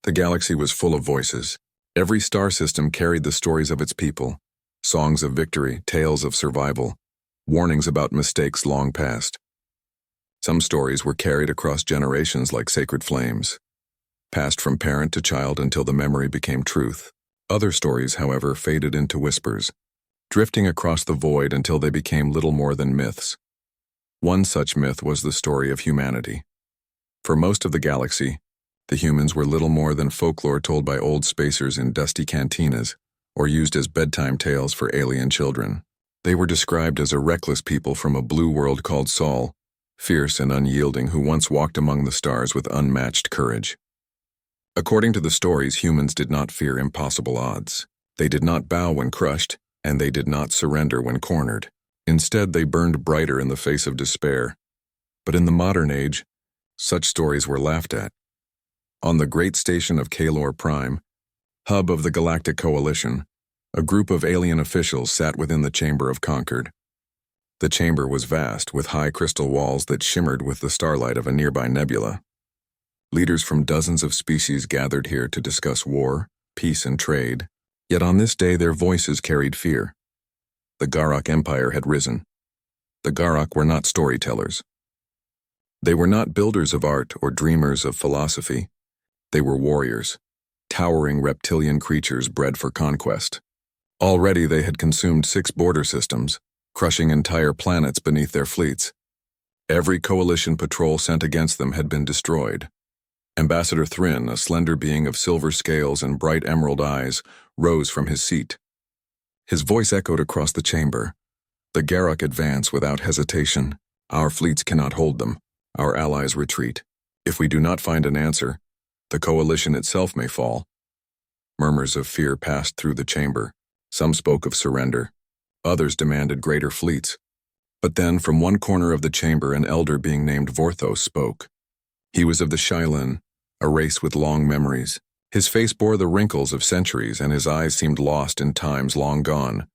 The galaxy was full of voices. Every star system carried the stories of its people, songs of victory, tales of survival, warnings about mistakes long past. Some stories were carried across generations like sacred flames, passed from parent to child until the memory became truth. Other stories, however, faded into whispers, drifting across the void until they became little more than myths. One such myth was the story of humanity. For most of the galaxy, the humans were little more than folklore told by old spacers in dusty cantinas, or used as bedtime tales for alien children. They were described as a reckless people from a blue world called Sol, fierce and unyielding, who once walked among the stars with unmatched courage. According to the stories, humans did not fear impossible odds. They did not bow when crushed, and they did not surrender when cornered. Instead, they burned brighter in the face of despair. But in the modern age, such stories were laughed at. On the great station of Prime, hub of the Galactic Coalition, a group of alien officials sat within the Chamber of Concord. The chamber was vast, with high crystal walls that shimmered with the starlight of a nearby nebula. Leaders from dozens of species gathered here to discuss war, peace, and trade, yet on this day their voices carried fear. The Garok Empire had risen. The Garok were not storytellers. They were not builders of art or dreamers of philosophy. They were warriors, towering reptilian creatures bred for conquest. Already they had consumed 6 border systems, crushing entire planets beneath their fleets. Every coalition patrol sent against them had been destroyed. Ambassador Thrin, a slender being of silver scales and bright emerald eyes, rose from his seat. His voice echoed across the chamber. The Garok advance without hesitation. Our fleets cannot hold them. Our allies retreat. If we do not find an answer, the coalition itself may fall. Murmurs of fear passed through the chamber. Some spoke of surrender. Others demanded greater fleets. But then, from one corner of the chamber, an elder being named Vorthos spoke. He was of the Shylin, a race with long memories. His face bore the wrinkles of centuries, and his eyes seemed lost in times long gone.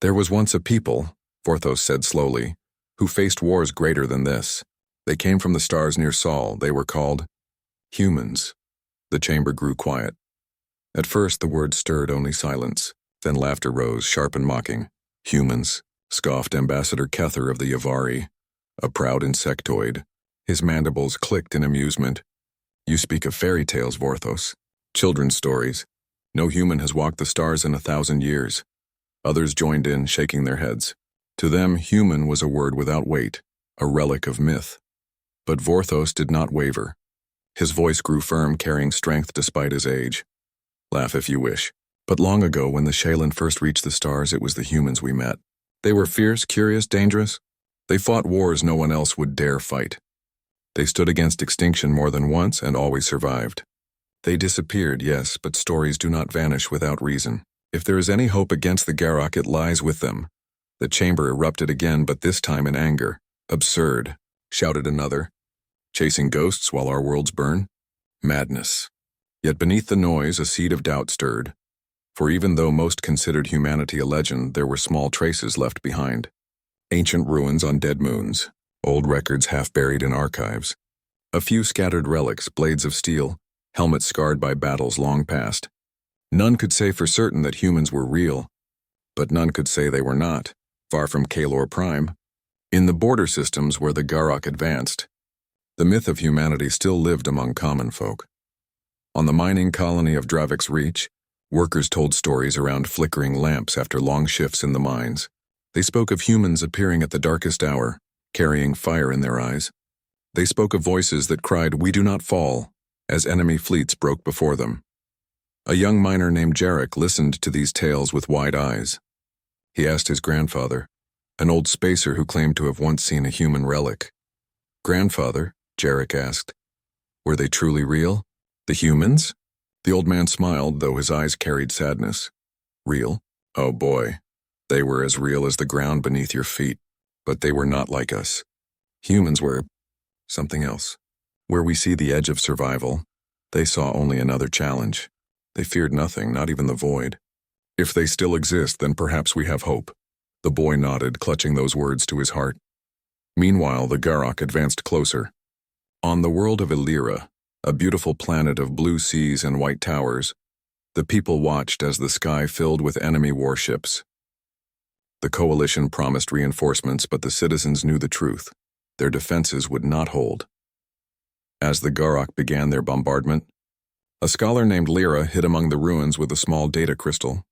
There was once a people, Vorthos said slowly, who faced wars greater than this. They came from the stars near Sol. They were called humans. The chamber grew quiet. At first, the words stirred only silence. Then laughter rose, sharp and mocking. Humans, scoffed Ambassador Kether of the Yavari, a proud insectoid. His mandibles clicked in amusement. You speak of fairy tales, Vorthos. Children's stories. No human has walked the stars in 1,000 years. Others joined in, shaking their heads. To them, human was a word without weight, a relic of myth. But Vorthos did not waver. His voice grew firm, carrying strength despite his age. Laugh if you wish. But long ago, when the Shaylin first reached the stars, it was the humans we met. They were fierce, curious, dangerous. They fought wars no one else would dare fight. They stood against extinction more than once and always survived. They disappeared, yes, but stories do not vanish without reason. If there is any hope against the Garok, it lies with them. The chamber erupted again, but this time in anger. Absurd, shouted another. Chasing ghosts while our worlds burn? Madness. Yet beneath the noise, a seed of doubt stirred. For even though most considered humanity a legend, there were small traces left behind. Ancient ruins on dead moons, old records half buried in archives. A few scattered relics, blades of steel, helmets scarred by battles long past. None could say for certain that humans were real, but none could say they were not, far from Prime. In the border systems where the Garok advanced, the myth of humanity still lived among common folk. On the mining colony of Dravik's Reach, workers told stories around flickering lamps after long shifts in the mines. They spoke of humans appearing at the darkest hour, carrying fire in their eyes. They spoke of voices that cried, "We do not fall," as enemy fleets broke before them. A young miner named Jarek listened to these tales with wide eyes. He asked his grandfather, an old spacer who claimed to have once seen a human relic. "Grandfather," Jarek asked, "were they truly real? The humans?" The old man smiled, though his eyes carried sadness. "Real? Oh boy. They were as real as the ground beneath your feet, but they were not like us. Humans were something else. Where we see the edge of survival, they saw only another challenge. They feared nothing, not even the void. If they still exist, then perhaps we have hope." The boy nodded, clutching those words to his heart. Meanwhile, the Garok advanced closer. On the world of Illyra, a beautiful planet of blue seas and white towers. The people watched as the sky filled with enemy warships. The coalition promised reinforcements, but the citizens knew the truth. Their defenses would not hold. As the Garok began their bombardment, a scholar named Lyra hid among the ruins with a small data crystal.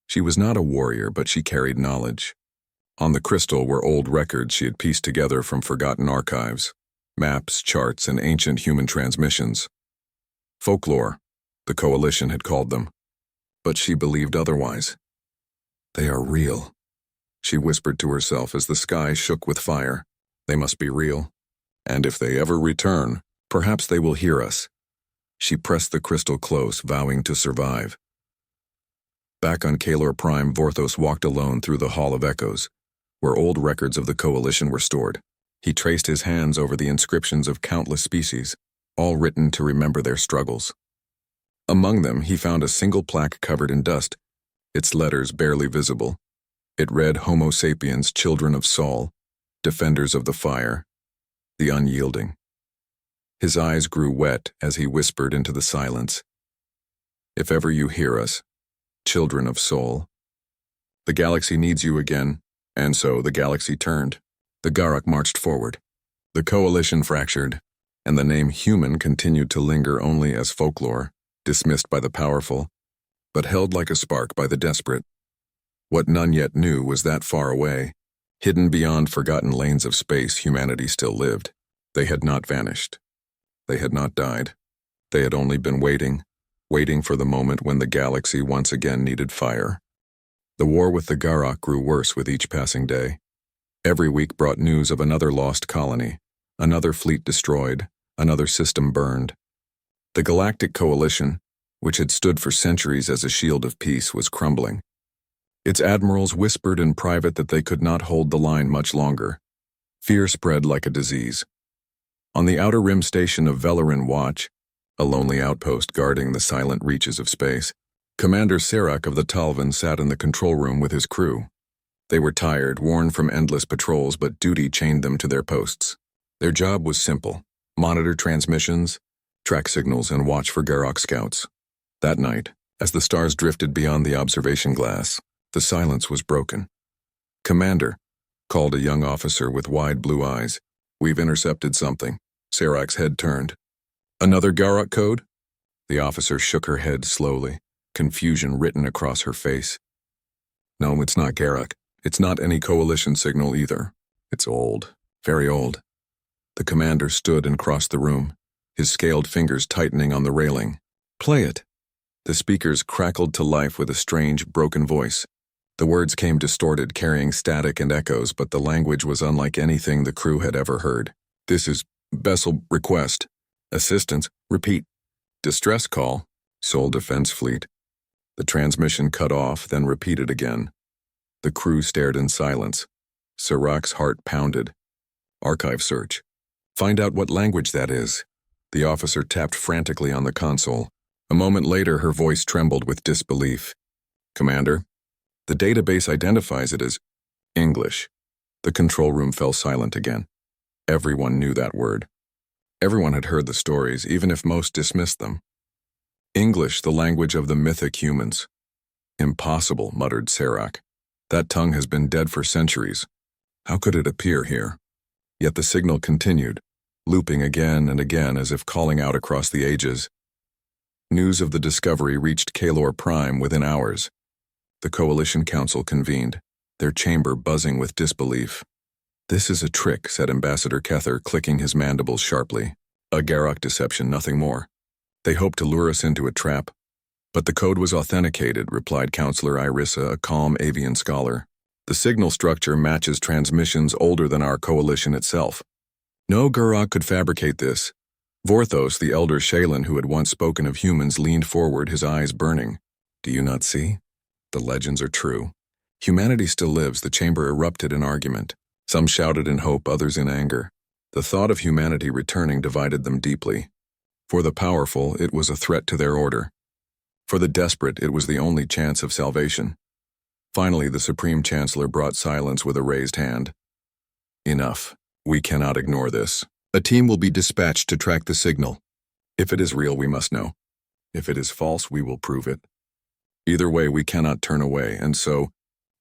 She was not a warrior, but she carried knowledge. On the crystal were old records she had pieced together from forgotten archives, maps, charts, and ancient human transmissions. Folklore, the coalition had called them, but she believed otherwise. They are real, she whispered to herself as the sky shook with fire. They must be real, and if they ever return, perhaps they will hear us. She pressed the crystal close, vowing to survive. Back on GalacticPrime, Vorthos walked alone through the Hall of Echoes, where old records of the coalition were stored. He traced his hands over the inscriptions of countless species, all written to remember their struggles. Among them, he found a single plaque covered in dust, its letters barely visible. It read Homo sapiens, children of Sol, defenders of the fire, the unyielding. His eyes grew wet as he whispered into the silence. If ever you hear us, children of Sol, the galaxy needs you again. And so the galaxy turned. The Garok marched forward. The coalition fractured, and the name human continued to linger only as folklore, dismissed by the powerful, but held like a spark by the desperate. What none yet knew was that far away, hidden beyond forgotten lanes of space, humanity still lived. They had not vanished. They had not died. They had only been waiting for the moment when the galaxy once again needed fire. The war with the Garok grew worse with each passing day. Every week brought news of another lost colony, another fleet destroyed, another system burned. The Galactic Coalition, which had stood for centuries as a shield of peace, was crumbling. Its admirals whispered in private that they could not hold the line much longer. Fear spread like a disease. On the outer rim station of Velarin Watch, a lonely outpost guarding the silent reaches of space, Commander Serac of the Talvan sat in the control room with his crew. They were tired, worn from endless patrols, but duty chained them to their posts. Their job was simple: monitor transmissions, track signals, and watch for Garok scouts. That night, as the stars drifted beyond the observation glass, the silence was broken. "Commander," called a young officer with wide blue eyes. "We've intercepted something." Serac's head turned. "Another Garok code?" The officer shook her head slowly, confusion written across her face. "No, it's not Garok. It's not any coalition signal either. It's old, very old." The commander stood and crossed the room, his scaled fingers tightening on the railing. "Play it." The speakers crackled to life with a strange, broken voice. The words came distorted, carrying static and echoes, but the language was unlike anything the crew had ever heard. "This is Vessel request. Assistance. Repeat. Distress call. Sol Defense Fleet." The transmission cut off, then repeated again. The crew stared in silence. Serac's heart pounded. "Archive search. Find out what language that is." The officer tapped frantically on the console. A moment later, her voice trembled with disbelief. "Commander, the database identifies it as English." The control room fell silent again. Everyone knew that word. Everyone had heard the stories, even if most dismissed them. English, the language of the mythic humans. "Impossible," muttered Serac. "That tongue has been dead for centuries. How could it appear here?" Yet the signal continued, looping again and again as if calling out across the ages. News of the discovery reached GalacticPrime within hours. The Coalition Council convened, their chamber buzzing with disbelief. "This is a trick," said Ambassador Kether, clicking his mandibles sharply. "A Garok deception, nothing more. They hope to lure us into a trap." "But the code was authenticated," replied Counselor Irissa, a calm avian scholar. "The signal structure matches transmissions older than our coalition itself. No Garok could fabricate this." Vorthos, the elder Shaylin who had once spoken of humans, leaned forward, his eyes burning. "Do you not see? The legends are true. Humanity still lives." The chamber erupted in argument. Some shouted in hope, others in anger. The thought of humanity returning divided them deeply. For the powerful, it was a threat to their order. For the desperate, it was the only chance of salvation. Finally, the Supreme Chancellor brought silence with a raised hand. "Enough. We cannot ignore this. A team will be dispatched to track the signal. If it is real, we must know. If it is false, we will prove it. Either way, we cannot turn away, and so,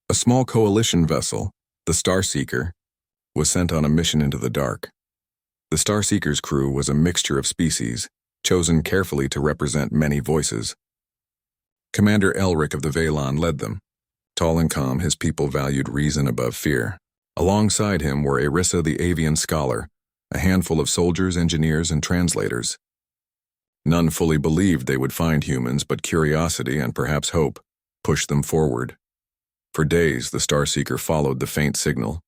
a small coalition vessel, the Starseeker, was sent on a mission into the dark. The Starseeker's crew was a mixture of species, chosen carefully to represent many voices. Commander Elric of the Valon led them. Tall and calm, his people valued reason above fear. Alongside him were Erissa the Avian Scholar, a handful of soldiers, engineers, and translators. None fully believed they would find humans, but curiosity and perhaps hope pushed them forward. For days, the Starseeker followed the faint signal.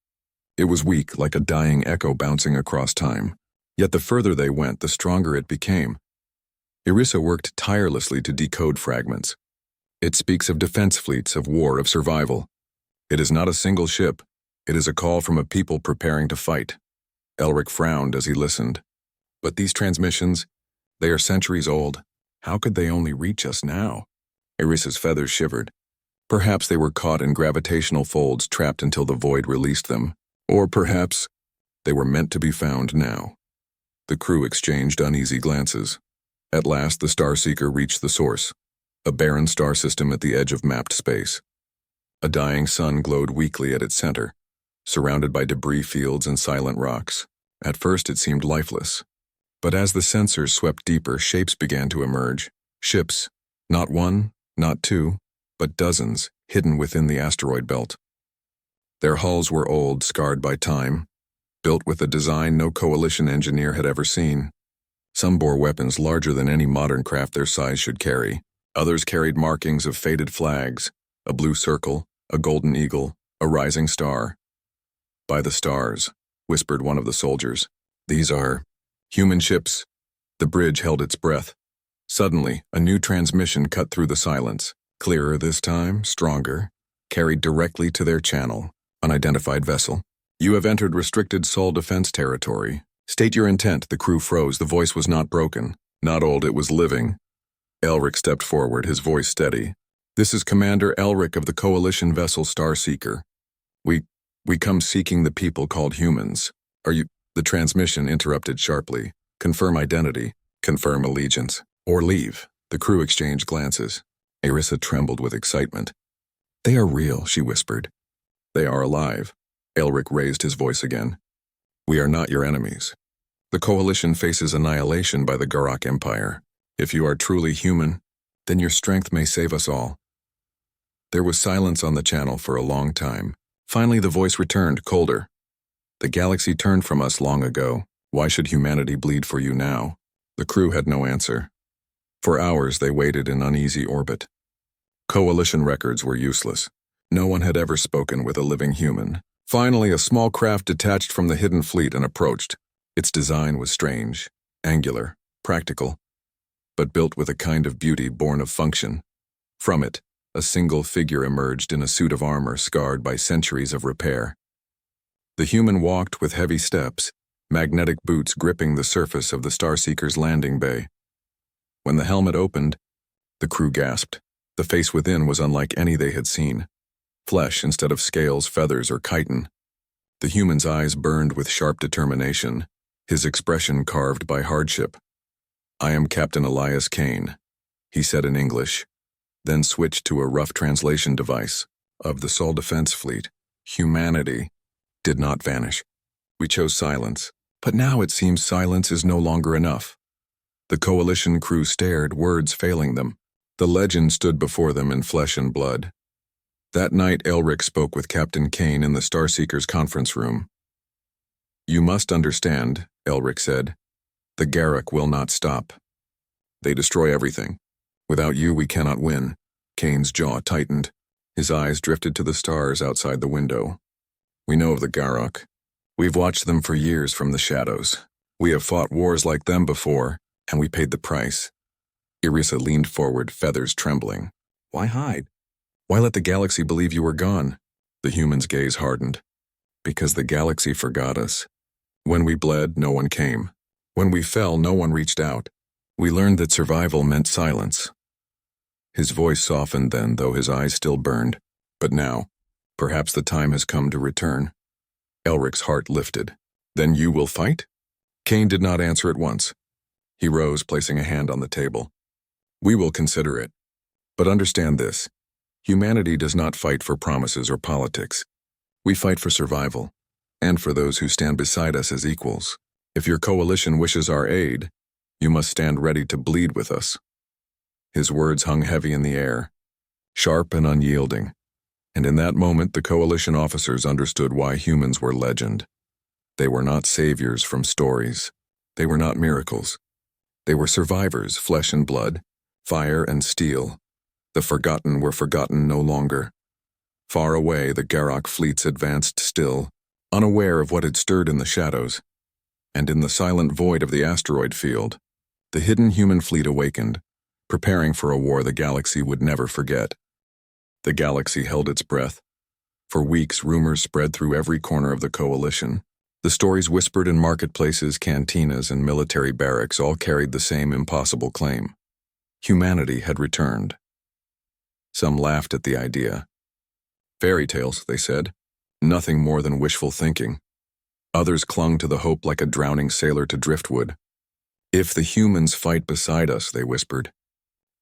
It was weak, like a dying echo bouncing across time. Yet the further they went, the stronger it became. Erissa worked tirelessly to decode fragments. It speaks of defense fleets, of war, of survival. It is not a single ship. It is a call from a people preparing to fight. Elric frowned as he listened. But these transmissions, they are centuries old. How could they only reach us now? Erissa's feathers shivered. Perhaps they were caught in gravitational folds, trapped until the void released them. Or perhaps they were meant to be found now. The crew exchanged uneasy glances. At last, the Starseeker reached the source, a barren star system at the edge of mapped space. A dying sun glowed weakly at its center, surrounded by debris fields and silent rocks. At first, it seemed lifeless. But as the sensors swept deeper, shapes began to emerge. Ships, not one, not two, but dozens, hidden within the asteroid belt. Their hulls were old, scarred by time, built with a design no coalition engineer had ever seen. Some bore weapons larger than any modern craft their size should carry. Others carried markings of faded flags, a blue circle, a golden eagle, a rising star. "By the stars," whispered one of the soldiers. "These are human ships." The bridge held its breath. Suddenly, a new transmission cut through the silence. Clearer this time, stronger, carried directly to their channel. "Unidentified vessel. You have entered restricted Sol defense territory. State your intent." The crew froze. The voice was not broken, not old, it was living. Elric stepped forward, his voice steady. "This is Commander Elric of the coalition vessel Starseeker. We come seeking the people called humans. Are you—" The transmission interrupted sharply. "Confirm identity, confirm allegiance, or leave." The crew exchanged glances. Erissa trembled with excitement. "They are real," she whispered. "They are alive." Elric raised his voice again. "We are not your enemies. The coalition faces annihilation by the Garak Empire. If you are truly human, then your strength may save us all." There was silence on the channel for a long time. Finally, the voice returned, colder. "The galaxy turned from us long ago. Why should humanity bleed for you now?" The crew had no answer. For hours, they waited in uneasy orbit. Coalition records were useless. No one had ever spoken with a living human. Finally, a small craft detached from the hidden fleet and approached. Its design was strange, angular, practical, but built with a kind of beauty born of function. From it, a single figure emerged in a suit of armor scarred by centuries of repair. The human walked with heavy steps, magnetic boots gripping the surface of the Starseeker's landing bay. When the helmet opened, the crew gasped. The face within was unlike any they had seen. Flesh instead of scales, feathers, or chitin. The human's eyes burned with sharp determination, his expression carved by hardship. "I am Captain Elias Kane," he said in English, then switched to a rough translation device. "Of the Sol Defense Fleet, humanity did not vanish. We chose silence, but now it seems silence is no longer enough." The coalition crew stared, words failing them. The legend stood before them in flesh and blood. That night, Elric spoke with Captain Kane in the Starseeker's conference room. "You must understand," Elric said. "The Garak will not stop. They destroy everything. Without you, we cannot win." Kane's jaw tightened. His eyes drifted to the stars outside the window. "We know of the Garak. We've watched them for years from the shadows. We have fought wars like them before, and we paid the price." Erissa leaned forward, feathers trembling. "Why hide? Why let the galaxy believe you were gone?" The human's gaze hardened. "Because the galaxy forgot us. When we bled, no one came. When we fell, no one reached out. We learned that survival meant silence." His voice softened then, though his eyes still burned. "But now, perhaps the time has come to return." Elric's heart lifted. "Then you will fight?" Kane did not answer at once. He rose, placing a hand on the table. "We will consider it. But understand this. Humanity does not fight for promises or politics. We fight for survival, and for those who stand beside us as equals. If your coalition wishes our aid, you must stand ready to bleed with us." His words hung heavy in the air, sharp and unyielding, and in that moment the coalition officers understood why humans were legend. They were not saviors from stories. They were not miracles. They were survivors, flesh and blood, fire and steel. The forgotten were forgotten no longer. Far away, the Garrock fleets advanced still, unaware of what had stirred in the shadows. And in the silent void of the asteroid field, the hidden human fleet awakened, preparing for a war the galaxy would never forget. The galaxy held its breath. For weeks, rumors spread through every corner of the coalition. The stories whispered in marketplaces, cantinas, and military barracks all carried the same impossible claim. Humanity had returned. Some laughed at the idea. Fairy tales, they said, nothing more than wishful thinking. Others clung to the hope like a drowning sailor to driftwood. "If the humans fight beside us," they whispered,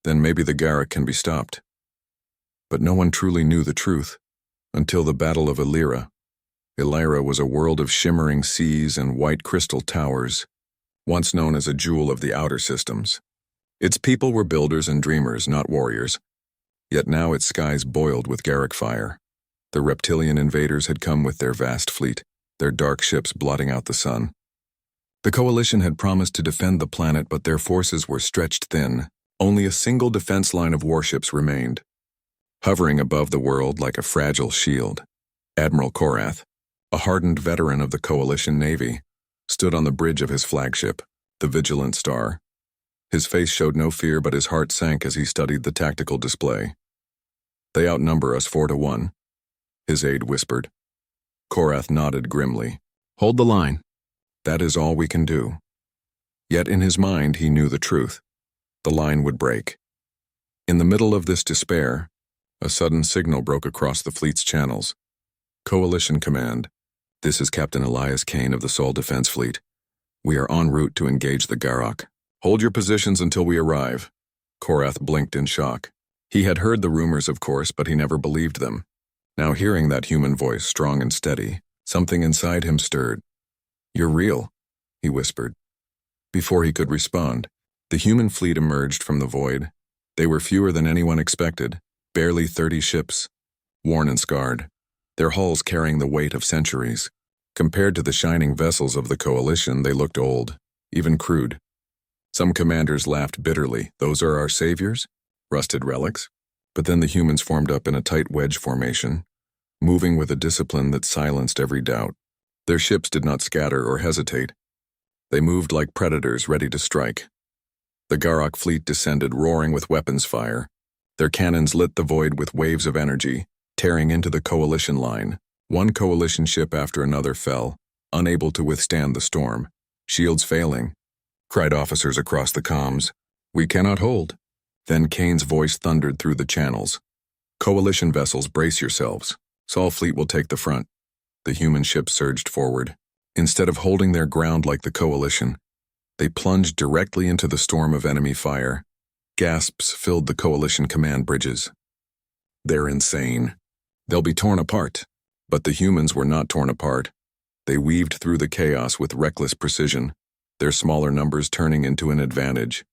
"then maybe the Garrock can be stopped." But no one truly knew the truth until the Battle of Illyra. Illyra was a world of shimmering seas and white crystal towers, once known as a jewel of the outer systems. Its people were builders and dreamers, not warriors. Yet now its skies boiled with Garrock fire. The reptilian invaders had come with their vast fleet, their dark ships blotting out the sun. The coalition had promised to defend the planet, but their forces were stretched thin. Only a single defense line of warships remained. Hovering above the world like a fragile shield, Admiral Korath, a hardened veteran of the coalition navy, stood on the bridge of his flagship, the Vigilant Star. His face showed no fear, but his heart sank as he studied the tactical display. "They outnumber us 4-1, his aide whispered. Korath nodded grimly. "Hold the line. That is all we can do." Yet in his mind he knew the truth. The line would break. In the middle of this despair, a sudden signal broke across the fleet's channels. "Coalition Command. This is Captain Elias Kane of the Sol Defense Fleet. We are en route to engage the Garrock. Hold your positions until we arrive." Korath blinked in shock. He had heard the rumors, of course, but he never believed them. Now hearing that human voice, strong and steady, something inside him stirred. "You're real," he whispered. Before he could respond, the human fleet emerged from the void. They were fewer than anyone expected, barely 30 ships, worn and scarred, their hulls carrying the weight of centuries. Compared to the shining vessels of the coalition, they looked old, even crude. Some commanders laughed bitterly. "Those are our saviors? Rusted relics?" But then the humans formed up in a tight wedge formation, moving with a discipline that silenced every doubt. Their ships did not scatter or hesitate. They moved like predators ready to strike. The Garrock fleet descended, roaring with weapons fire. Their cannons lit the void with waves of energy, tearing into the coalition line. One coalition ship after another fell, unable to withstand the storm. "Shields failing," cried officers across the comms. "We cannot hold." Then Kane's voice thundered through the channels. "Coalition vessels, brace yourselves. Sol fleet will take the front." The human ships surged forward. Instead of holding their ground like the coalition, they plunged directly into the storm of enemy fire. Gasps filled the coalition command bridges. "They're insane. They'll be torn apart." But the humans were not torn apart. They weaved through the chaos with reckless precision, their smaller numbers turning into an advantage.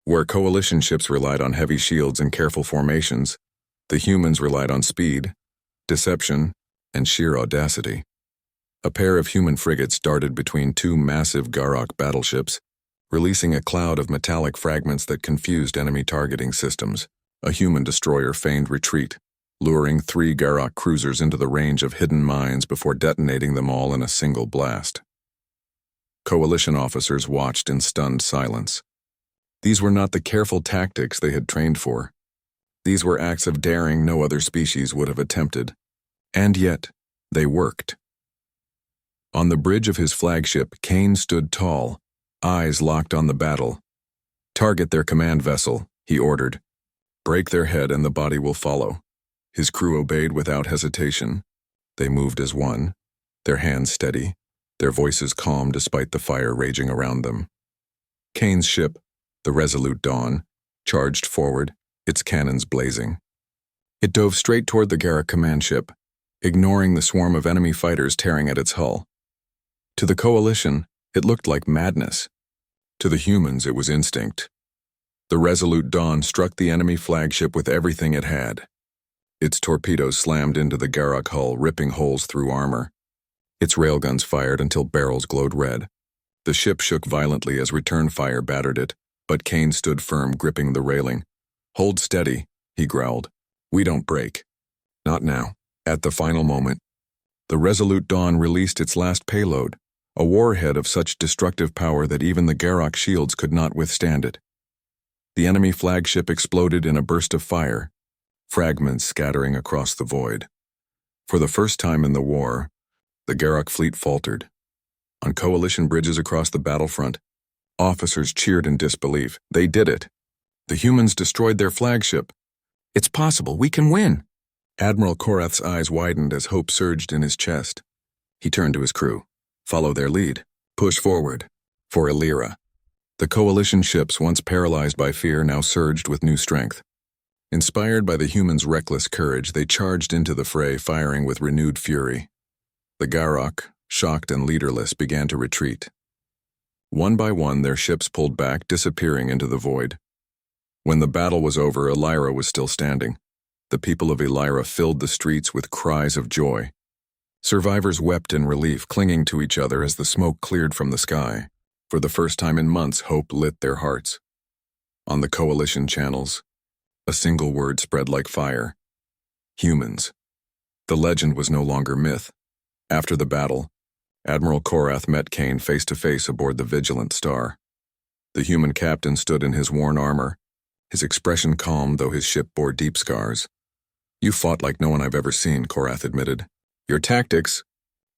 Where coalition ships relied on heavy shields and careful formations, the humans relied on speed, deception, and sheer audacity. A pair of human frigates darted between two massive Garrock battleships, releasing a cloud of metallic fragments that confused enemy targeting systems. A human destroyer feigned retreat, luring 3 Garrock cruisers into the range of hidden mines before detonating them all in a single blast. Coalition officers watched in stunned silence. These were not the careful tactics they had trained for. These were acts of daring no other species would have attempted. And yet, they worked. On the bridge of his flagship, Kane stood tall, eyes locked on the battle. "Target their command vessel," he ordered. "Break their head and the body will follow." His crew obeyed without hesitation. They moved as one, their hands steady, their voices calm despite the fire raging around them. Kane's ship, the Resolute Dawn, charged forward, its cannons blazing. It dove straight toward the Galactic command ship, ignoring the swarm of enemy fighters tearing at its hull. To the Coalition, it looked like madness. To the humans, it was instinct. The Resolute Dawn struck the enemy flagship with everything it had. Its torpedoes slammed into the Galactic hull, ripping holes through armor. Its railguns fired until barrels glowed red. The ship shook violently as return fire battered it, but Kane stood firm, gripping the railing. "Hold steady," he growled. "We don't break." Not now. At the final moment, the Resolute Dawn released its last payload, a warhead of such destructive power that even the Galactic shields could not withstand it. The enemy flagship exploded in a burst of fire, fragments scattering across the void. For the first time in the war, the Galactic fleet faltered. On Coalition bridges across the battlefront, officers cheered in disbelief. They did it. The humans destroyed their flagship. "It's possible. We can win." Admiral Korath's eyes widened as hope surged in his chest. He turned to his crew. "Follow their lead. Push forward. For Illyra." The Coalition ships, once paralyzed by fear, now surged with new strength. Inspired by the humans' reckless courage, they charged into the fray, firing with renewed fury. The Galactic, shocked and leaderless, began to retreat. One by one, their ships pulled back, disappearing into the void. When the battle was over, Illyra was still standing. The people of Illyra filled the streets with cries of joy. Survivors wept in relief, clinging to each other as the smoke cleared from the sky. For the first time in months, hope lit their hearts. On the Coalition channels, a single word spread like fire: humans. The legend was no longer myth. After the battle, Admiral Korath met Kane face to face aboard the Vigilant Star. The human captain stood in his worn armor, his expression calm though his ship bore deep scars. "You fought like no one I've ever seen," Korath admitted. "Your tactics,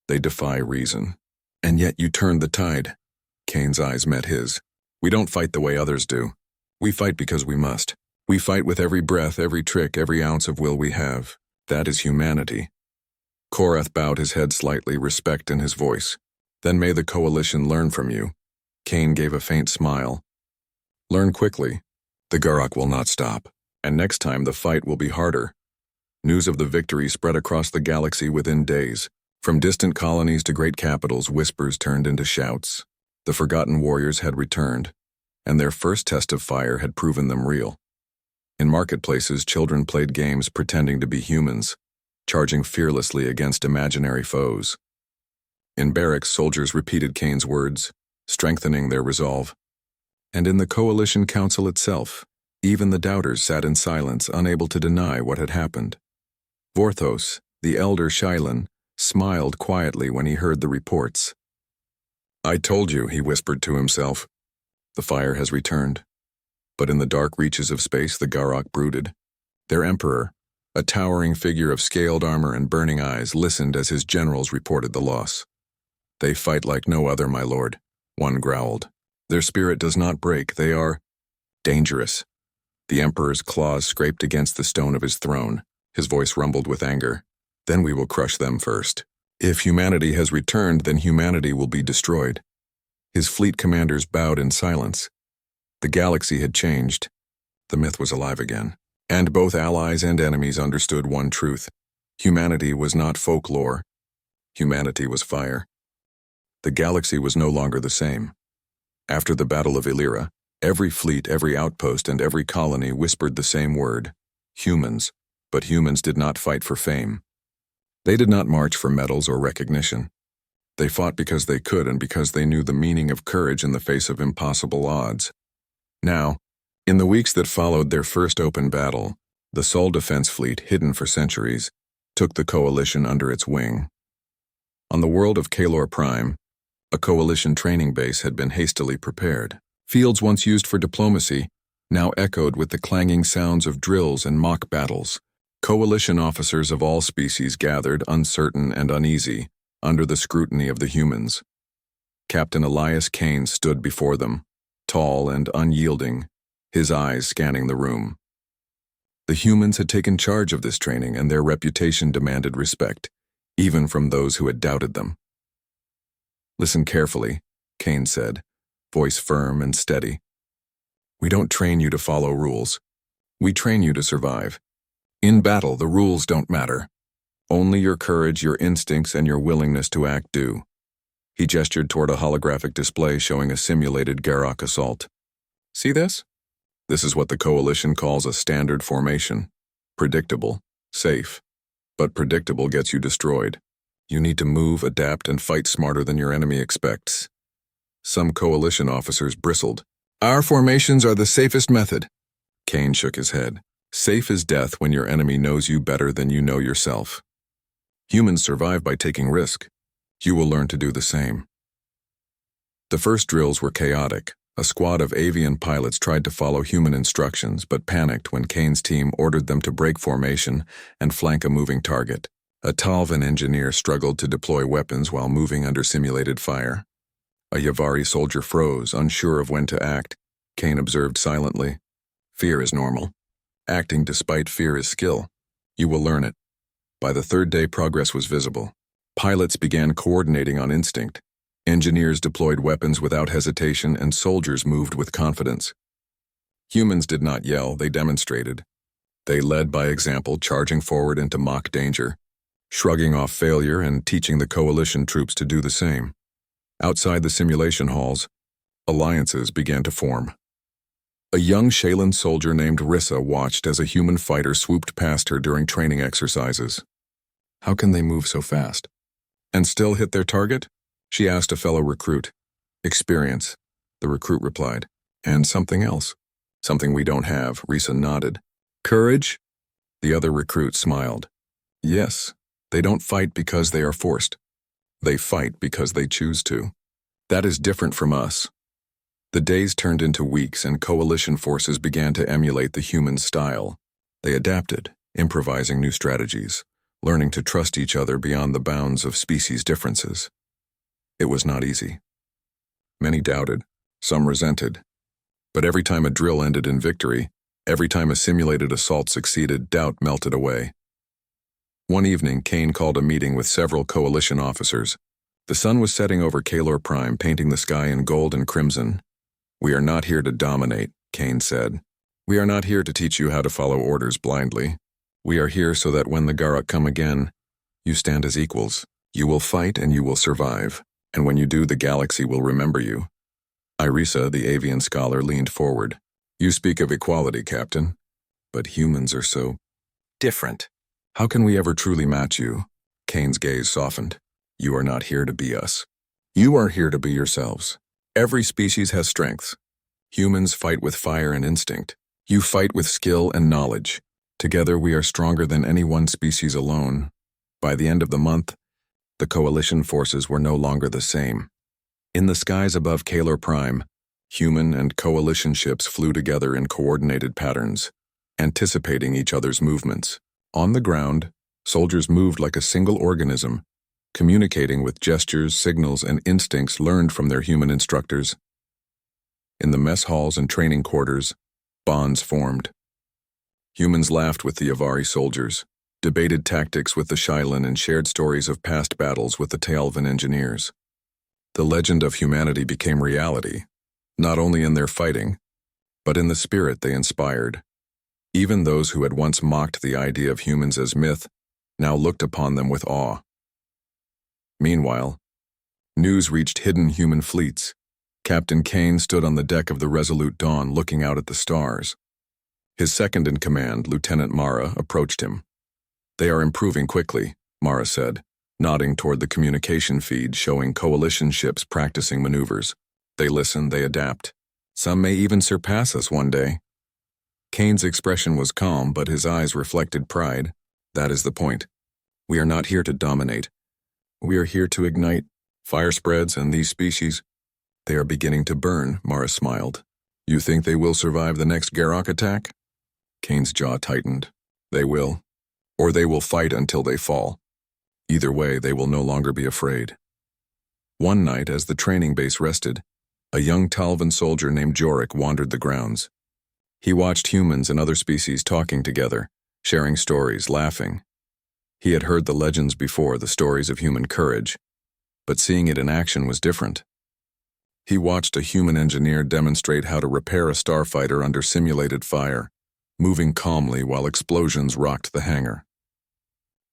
they defy reason. And yet you turned the tide." Kane's eyes met his. "We don't fight the way others do. We fight because we must. We fight with every breath, every trick, every ounce of will we have. That is humanity." Korath bowed his head slightly, respect in his voice. "Then may the Coalition learn from you." Kane gave a faint smile. "Learn quickly. The Galactic will not stop, and next time the fight will be harder." News of the victory spread across the galaxy within days. From distant colonies to great capitals, whispers turned into shouts. The forgotten warriors had returned, and their first test of fire had proven them real. In marketplaces, children played games pretending to be humans, charging fearlessly against imaginary foes. In barracks, soldiers repeated Kane's words, strengthening their resolve. And in the Coalition Council itself, even the doubters sat in silence, unable to deny what had happened. Vorthos, the elder Shylin, smiled quietly when he heard the reports. "I told you," he whispered to himself. "The fire has returned." But in the dark reaches of space, the Galactic brooded. Their emperor, a towering figure of scaled armor and burning eyes, listened as his generals reported the loss. "They fight like no other, my lord," one growled. "Their spirit does not break. They are dangerous." The emperor's claws scraped against the stone of his throne. His voice rumbled with anger. "Then we will crush them first. If humanity has returned, then humanity will be destroyed." His fleet commanders bowed in silence. The galaxy had changed. The myth was alive again. And both allies and enemies understood one truth. Humanity was not folklore. Humanity was fire. The galaxy was no longer the same. After the Battle of Illyra, every fleet, every outpost, and every colony whispered the same word: humans. But humans did not fight for fame. They did not march for medals or recognition. They fought because they could and because they knew the meaning of courage in the face of impossible odds. Now, in the weeks that followed their first open battle, the Sol Defense Fleet, hidden for centuries, took the Coalition under its wing. On the world of CalorPrime, a Coalition training base had been hastily prepared. Fields once used for diplomacy now echoed with the clanging sounds of drills and mock battles. Coalition officers of all species gathered, uncertain and uneasy, under the scrutiny of the humans. Captain Elias Kane stood before them, tall and unyielding, his eyes scanning the room. The humans had taken charge of this training, and their reputation demanded respect, even from those who had doubted them. "Listen carefully," Kane said. voice firm and steady. "We don't train you to follow rules. We train you to survive. In battle, the rules don't matter. Only your courage, your instincts, and your willingness to act do." He gestured toward a holographic display showing a simulated Garrock assault. "See this? This is what the Coalition calls a standard formation. Predictable, safe. But predictable gets you destroyed. You need to move, adapt, and fight smarter than your enemy expects." Some Coalition officers bristled. "Our formations are the safest method." Kane shook his head. "Safe as death when your enemy knows you better than you know yourself. Humans survive by taking risk. You will learn to do the same." The first drills were chaotic. A squad of avian pilots tried to follow human instructions but panicked when Kane's team ordered them to break formation and flank a moving target. A Talvan engineer struggled to deploy weapons while moving under simulated fire. A Yavari soldier froze, unsure of when to act. Kane observed silently. "Fear is normal. Acting despite fear is skill. You will learn it." By the third day, progress was visible. Pilots began coordinating on instinct. Engineers deployed weapons without hesitation, and soldiers moved with confidence. Humans did not yell, they demonstrated. They led by example, charging forward into mock danger, shrugging off failure and teaching the Coalition troops to do the same. Outside the simulation halls, alliances began to form. A young Shaylin soldier named Rissa watched as a human fighter swooped past her during training exercises. "How can they move so fast? And still hit their target?" she asked a fellow recruit. "Experience," the recruit replied. "And something else. Something we don't have," Rissa nodded. "Courage?" The other recruit smiled. "Yes, they don't fight because they are forced. They fight because they choose to. That is different from us." The days turned into weeks and Coalition forces began to emulate the human style. They adapted, improvising new strategies, learning to trust each other beyond the bounds of species differences. It was not easy. Many doubted, some resented. But every time a drill ended in victory, every time a simulated assault succeeded, doubt melted away. One evening, Kane called a meeting with several Coalition officers. The sun was setting over CalorPrime, painting the sky in gold and crimson. "We are not here to dominate," Kane said. "We are not here to teach you how to follow orders blindly. We are here so that when the Garrock come again, you stand as equals. You will fight and you will survive. And when you do, the galaxy will remember you." Irisa, the avian scholar, leaned forward. "You speak of equality, Captain. But humans are so different. How can we ever truly match you?" Kane's gaze softened. "You are not here to be us. You are here to be yourselves. Every species has strengths. Humans fight with fire and instinct. You fight with skill and knowledge. Together we are stronger than any one species alone." By the end of the month, the Coalition forces were no longer the same. In the skies above CalorPrime, human and Coalition ships flew together in coordinated patterns, anticipating each other's movements. On the ground, soldiers moved like a single organism, communicating with gestures, signals, and instincts learned from their human instructors. In the mess halls and training quarters, bonds formed. Humans laughed with the Avari soldiers, debated tactics with the Shaylin, and shared stories of past battles with the Talvan engineers. The legend of humanity became reality, not only in their fighting, but in the spirit they inspired. Even those who had once mocked the idea of humans as myth now looked upon them with awe. Meanwhile, news reached hidden human fleets. Captain Kane stood on the deck of the Resolute Dawn looking out at the stars. His second-in-command, Lieutenant Mara, approached him. "They are improving quickly," Mara said, nodding toward the communication feed showing Coalition ships practicing maneuvers. "They listen, they adapt. Some may even surpass us one day." Kane's expression was calm, but his eyes reflected pride. "That is the point. We are not here to dominate. We are here to ignite. Fire spreads, and these species, they are beginning to burn," Mara smiled. "You think they will survive the next Garrock attack?" Kane's jaw tightened. "They will. Or they will fight until they fall. Either way, they will no longer be afraid." One night, as the training base rested, a young Talvan soldier named Jorik wandered the grounds. He watched humans and other species talking together, sharing stories, laughing. He had heard the legends before, the stories of human courage, but seeing it in action was different. He watched a human engineer demonstrate how to repair a starfighter under simulated fire, moving calmly while explosions rocked the hangar.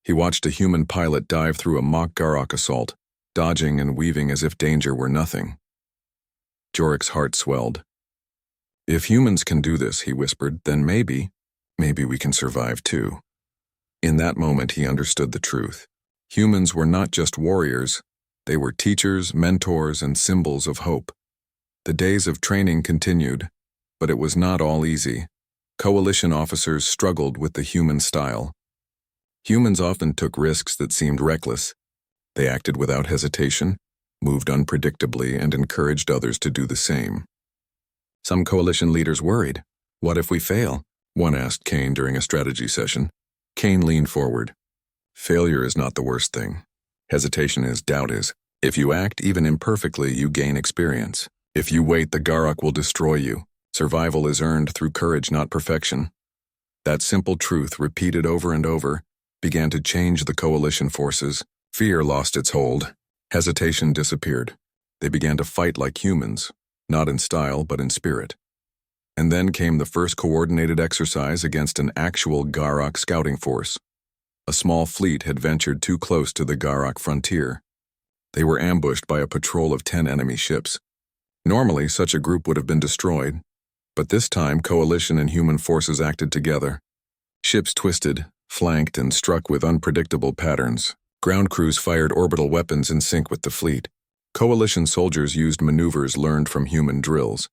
He watched a human pilot dive through a mock Garok assault, dodging and weaving as if danger were nothing. Jorik's heart swelled. If humans can do this, he whispered, then maybe we can survive too. In that moment, he understood the truth. Humans were not just warriors, they were teachers, mentors, and symbols of hope. The days of training continued, but it was not all easy. Coalition officers struggled with the human style. Humans often took risks that seemed reckless. They acted without hesitation, moved unpredictably, and encouraged others to do the same. Some coalition leaders worried. What if we fail? One asked Kane during a strategy session. Kane leaned forward. Failure is not the worst thing. Hesitation is, doubt is. If you act even imperfectly, you gain experience. If you wait, the Garok will destroy you. Survival is earned through courage, not perfection. That simple truth, repeated over and over, began to change the coalition forces. Fear lost its hold. Hesitation disappeared. They began to fight like humans, not in style but in spirit. And then came the first coordinated exercise against an actual Garok scouting force. A small fleet had ventured too close to the Garok frontier. They were ambushed by a patrol of 10 enemy ships. Normally, such a group would have been destroyed, but this time coalition and human forces acted together. Ships twisted, flanked, and struck with unpredictable patterns. Ground crews fired orbital weapons in sync with the fleet. Coalition soldiers used maneuvers learned from human drills.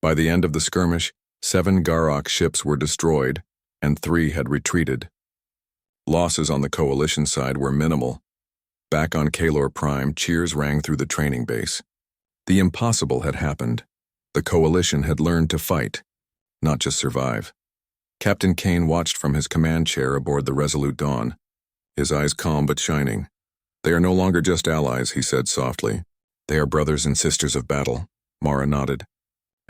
By the end of the skirmish, 7 Garok ships were destroyed, and 3 had retreated. Losses on the coalition side were minimal. Back on CalorPrime, cheers rang through the training base. The impossible had happened. The coalition had learned to fight, not just survive. Captain Kane watched from his command chair aboard the Resolute Dawn, his eyes calm but shining. They are no longer just allies, he said softly. They are brothers and sisters of battle. Mara nodded.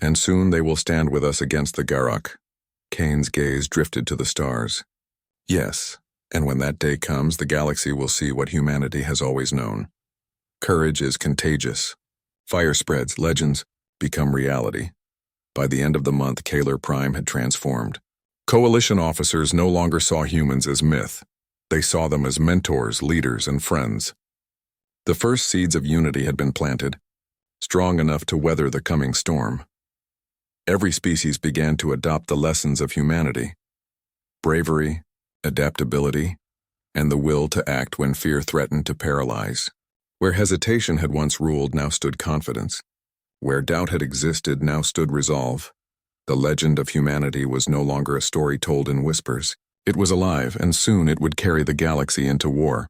And soon they will stand with us against the Garok. Kane's gaze drifted to the stars. Yes, and when that day comes, the galaxy will see what humanity has always known. Courage is contagious. Fire spreads, legends become reality. By the end of the month, CalorPrime had transformed. Coalition officers no longer saw humans as myth. They saw them as mentors, leaders, and friends. The first seeds of unity had been planted, strong enough to weather the coming storm. Every species began to adopt the lessons of humanity: bravery, adaptability, and the will to act when fear threatened to paralyze. Where hesitation had once ruled, now stood confidence. Where doubt had existed, now stood resolve. The legend of humanity was no longer a story told in whispers. It was alive, and soon it would carry the galaxy into war.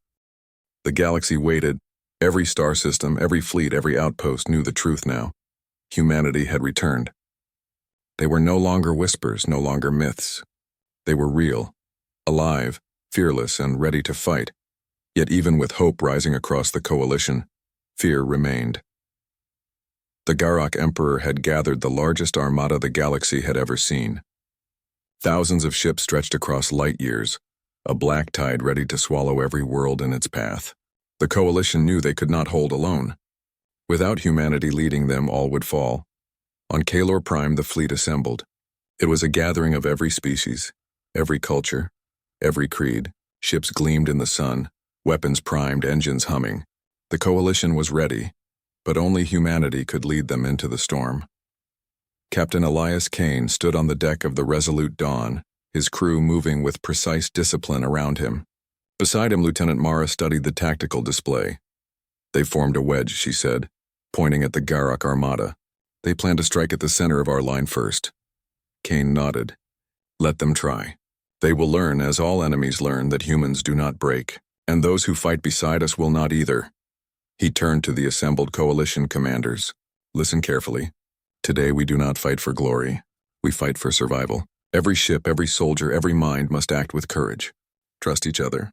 The galaxy waited. Every star system, every fleet, every outpost knew the truth now. Humanity had returned. They were no longer whispers, no longer myths. They were real, alive, fearless, and ready to fight. Yet even with hope rising across the coalition, fear remained. The Garok Emperor had gathered the largest armada the galaxy had ever seen. Thousands of ships stretched across light years, a black tide ready to swallow every world in its path. The coalition knew they could not hold alone. Without humanity leading them, all would fall. On CalorPrime, the fleet assembled. It was a gathering of every species, every culture, every creed. Ships gleamed in the sun, weapons primed, engines humming. The coalition was ready, but only humanity could lead them into the storm. Captain Elias Kane stood on the deck of the Resolute Dawn, his crew moving with precise discipline around him. Beside him, Lieutenant Mara studied the tactical display. They formed a wedge, she said, pointing at the Garok Armada. They plan to strike at the center of our line first. Kane nodded. Let them try. They will learn, as all enemies learn, that humans do not break, and those who fight beside us will not either. He turned to the assembled coalition commanders. Listen carefully. Today we do not fight for glory. We fight for survival. Every ship, every soldier, every mind must act with courage. Trust each other.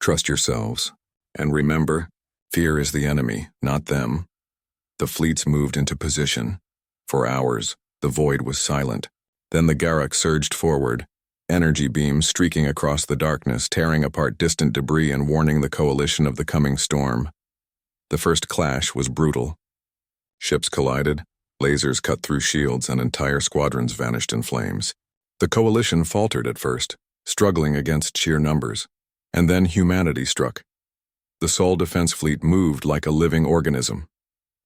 Trust yourselves. And remember, fear is the enemy, not them. The fleets moved into position. For hours, the void was silent. Then the Garok surged forward, energy beams streaking across the darkness, tearing apart distant debris and warning the coalition of the coming storm. The first clash was brutal. Ships collided, lasers cut through shields, and entire squadrons vanished in flames. The coalition faltered at first, struggling against sheer numbers. And then humanity struck. The Sol defense fleet moved like a living organism.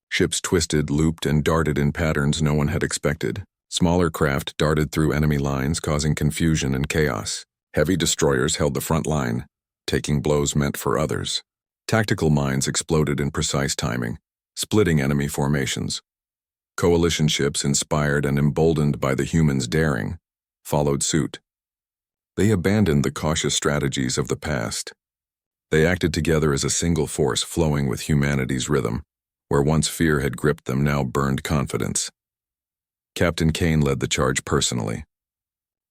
Ships twisted, looped, and darted in patterns no one had expected. Smaller craft darted through enemy lines, causing confusion and chaos. Heavy destroyers held the front line, taking blows meant for others. Tactical mines exploded in precise timing, splitting enemy formations. Coalition ships, inspired and emboldened by the humans' daring, followed suit. They abandoned the cautious strategies of the past. They acted together as a single force flowing with humanity's rhythm. Where once fear had gripped them, now burned confidence. Captain Kane led the charge personally.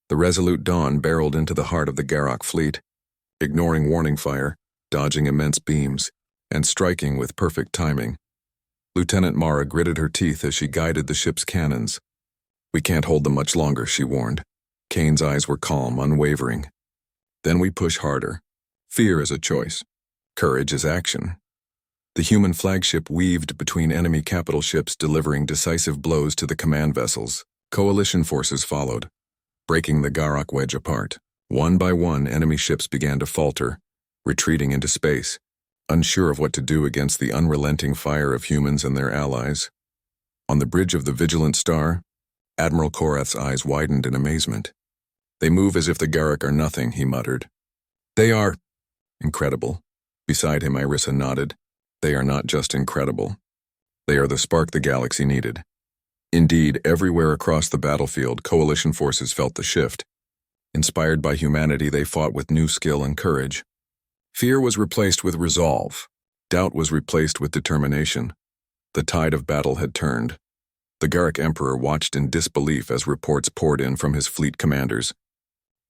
The Resolute Dawn barreled into the heart of the Galactic fleet, ignoring warning fire, dodging immense beams, and striking with perfect timing. Lieutenant Mara gritted her teeth as she guided the ship's cannons. "We can't hold them much longer," she warned. Kane's eyes were calm, unwavering. "Then we push harder. Fear is a choice. Courage is action." The human flagship weaved between enemy capital ships, delivering decisive blows to the command vessels. Coalition forces followed, breaking the Galactic wedge apart. One by one, enemy ships began to falter, retreating into space, unsure of what to do against the unrelenting fire of humans and their allies. On the bridge of the Vigilant Star, Admiral Korath's eyes widened in amazement. "They move as if the Galactic are nothing," he muttered. "They are incredible." Beside him, Irissa nodded. "They are not just incredible. They are the spark the galaxy needed." Indeed, everywhere across the battlefield, coalition forces felt the shift. Inspired by humanity, they fought with new skill and courage. Fear was replaced with resolve. Doubt was replaced with determination. The tide of battle had turned. The Galactic Emperor watched in disbelief as reports poured in from his fleet commanders.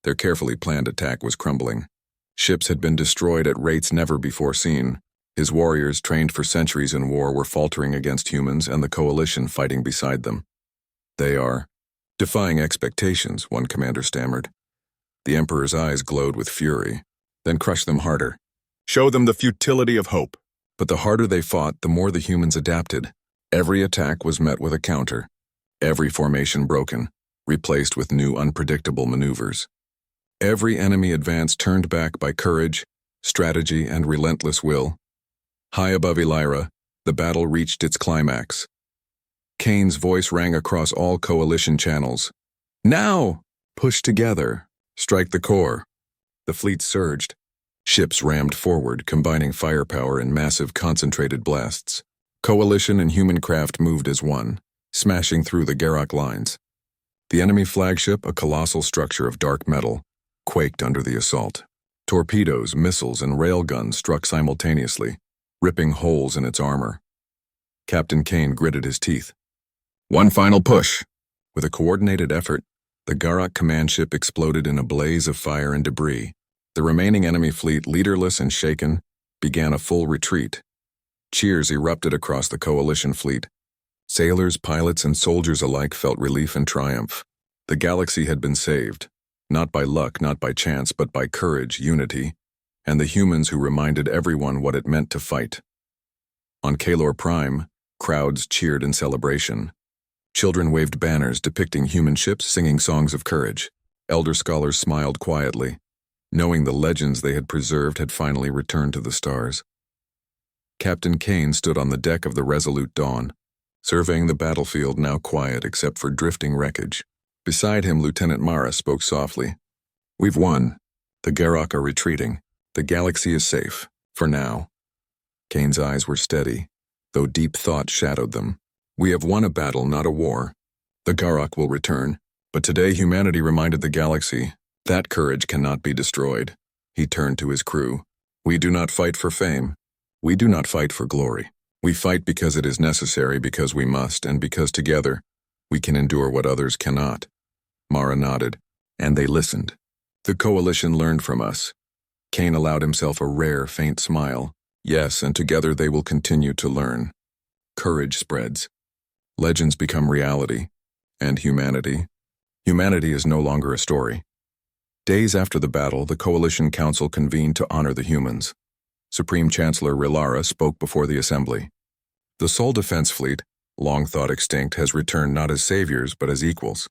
Their carefully planned attack was crumbling. Ships had been destroyed at rates never before seen. His warriors, trained for centuries in war, were faltering against humans and the coalition fighting beside them. "They are defying expectations," one commander stammered. The Emperor's eyes glowed with fury. "Then crush them harder. Show them the futility of hope." But the harder they fought, the more the humans adapted. Every attack was met with a counter. Every formation broken, replaced with new unpredictable maneuvers. Every enemy advance turned back by courage, strategy, and relentless will. High above Elira, the battle reached its climax. Kane's voice rang across all coalition channels. "Now! Push together. Strike the core." The fleet surged. Ships rammed forward, combining firepower in massive concentrated blasts. Coalition and human craft moved as one, smashing through the Galactic lines. The enemy flagship, a colossal structure of dark metal, quaked under the assault. Torpedoes, missiles, and railguns struck simultaneously, ripping holes in its armor. Captain Kane gritted his teeth. "One final push." With a coordinated effort, the Galactic command ship exploded in a blaze of fire and debris. The remaining enemy fleet, leaderless and shaken, began a full retreat. Cheers erupted across the coalition fleet. Sailors, pilots, and soldiers alike felt relief and triumph. The galaxy had been saved, not by luck, not by chance, but by courage, unity, and the humans who reminded everyone what it meant to fight. On GalacticPrime, crowds cheered in celebration. Children waved banners depicting human ships singing songs of courage. Elder scholars smiled quietly, knowing the legends they had preserved had finally returned to the stars. Captain Kane stood on the deck of the Resolute Dawn, surveying the battlefield, now quiet except for drifting wreckage. Beside him, Lieutenant Mara spoke softly. "We've won. The Galactic are retreating. The galaxy is safe, for now." Kane's eyes were steady, though deep thought shadowed them. "We have won a battle, not a war. The Galactic will return, but today humanity reminded the galaxy that courage cannot be destroyed." He turned to his crew. "We do not fight for fame. We do not fight for glory. We fight because it is necessary, because we must, and because together we can endure what others cannot." Mara nodded, and they listened. "The coalition learned from us." Kane allowed himself a rare, faint smile. "Yes, and together they will continue to learn. Courage spreads. Legends become reality. And humanity is no longer a story." Days after the battle, the Coalition Council convened to honor the humans. Supreme Chancellor Rilara spoke before the assembly. The Sol Defense Fleet, long thought extinct, has returned not as saviors but as equals.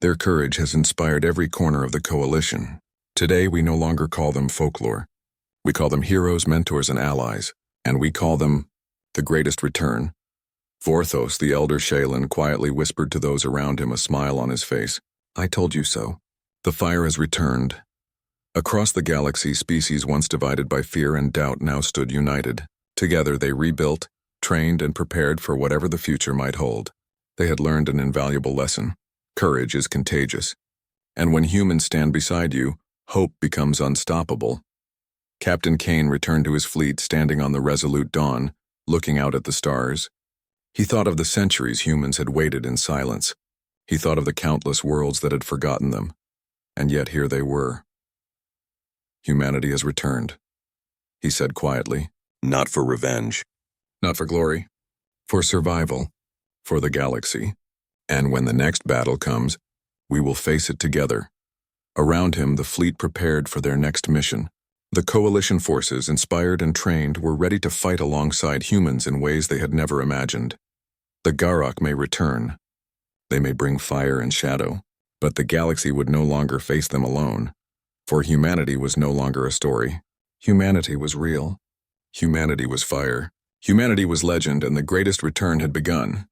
Their courage has inspired every corner of the coalition. Today we no longer call them folklore. We call them heroes, mentors, and allies, and we call them the greatest return. Vorthos, the elder Shaylin, quietly whispered to those around him, a smile on his face. I told you so. The fire has returned. Across the galaxy, species once divided by fear and doubt now stood united. Together they rebuilt, trained, and prepared for whatever the future might hold. They had learned an invaluable lesson. Courage is contagious. And when humans stand beside you, hope becomes unstoppable. Captain Kane returned to his fleet, standing on the resolute dawn, looking out at the stars. He thought of the centuries humans had waited in silence. He thought of the countless worlds that had forgotten them. And yet here they were. Humanity has returned, he said quietly. Not for revenge. Not for glory. For survival. For the galaxy. And when the next battle comes, we will face it together. Around him, the fleet prepared for their next mission. The coalition forces, inspired and trained, were ready to fight alongside humans in ways they had never imagined. The Garok may return. They may bring fire and shadow, but the galaxy would no longer face them alone. For humanity was no longer a story. Humanity was real. Humanity was fire. Humanity was legend, and the greatest return had begun.